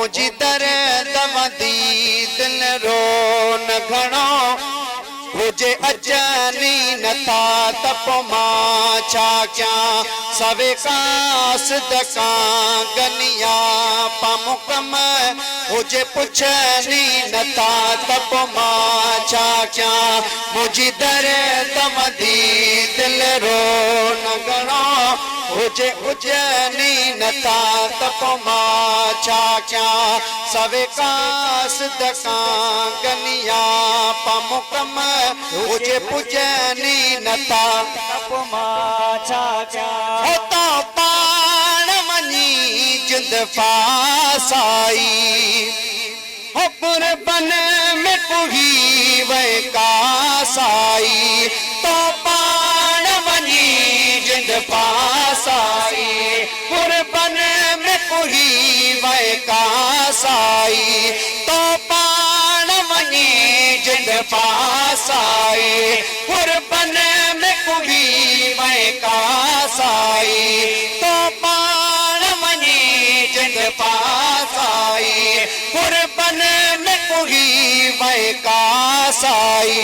मुझी दर्द वदी दिल रो न घणो मुझे अजनी नथा तप मां छा क्या सवे कास दका गनिया पमुकम मुझे पुछनी नथा तप मां छा क्या मुझी दर्द वदी दिल रो न घणो मुझे उजनी नथा तप मां छा क्या सवे कास दका गनिया पमुकम मुझे पुजनी नथा तप मां छा क्या होता पाण वनी जिंद फासाई हो कुर्बन में कुही वे कासाई तो पाण वनी जिंद फासाई कुर्बन में कुही वे कासाई तो पाण वनी जिंद फासाई कुर्बन में कुही वे कासाई तो पाण वनी जिंद फासाई कुर्बन में कुही वे कासाई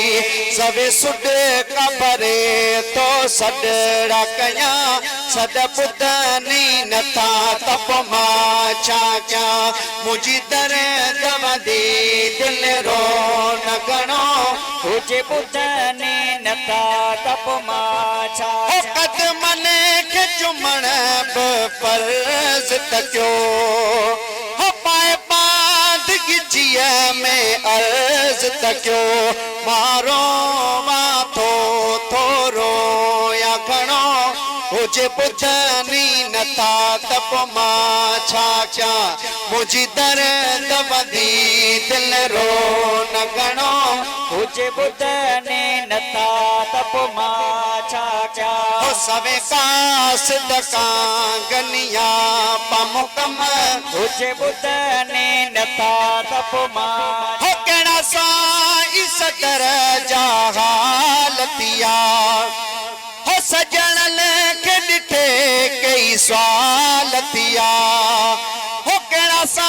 सवे सुड कबरे तो सडड़ा कया सद पुतनी नथा तप मां छा क्या मुझी दर्द वदी दिल रो न घणो मुझे पुतनी नथा तप मां छा कदमन के चुमण फर्ज तकियो हो पाए बादगी जिया में अर्ज तकियो मारो माथो थोरो या घणो मुझे पुछनी नथा तप मां छा क्या मुझी दर्द वदी दिल रो न घणो मुझे पुछनी नथा तप मां छा क्या हो सवे कास दका गनिया पमुकम मुझे पुछनी नथा तप मां हो केड़ा सा इस दरजा हालतिया हो सजन लेके डिठे कई स्वालतिया हो केड़ा सा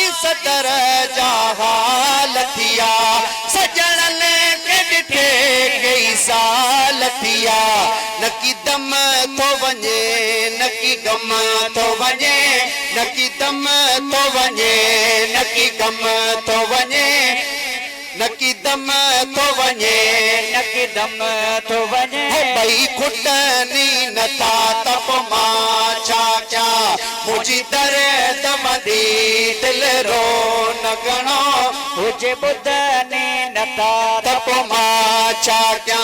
इस दरजा हालतिया सजन लेके डिठे कई सालतिया नकी दम तो वने नकी गम तो वने नकी दम तो वने नकी गम तो वने नकी दम तो वने नकी दम तो वने भई खुटनी नथा तप मां छा क्या मुझी दर्द वदी दिल रो न घणो मुझे बुधनी नथा तप मां छा क्या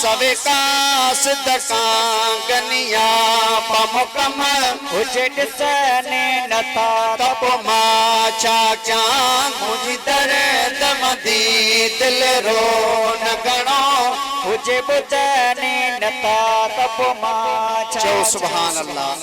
सवे कास दका गनिया पमुकम मुझे ॾिसनी नथा तप मां छा क्या मुझी दर्द वदी दिल रो न घणो मुझे बुधनी नथा तप मां छा। चओ सुभान अल्लाह।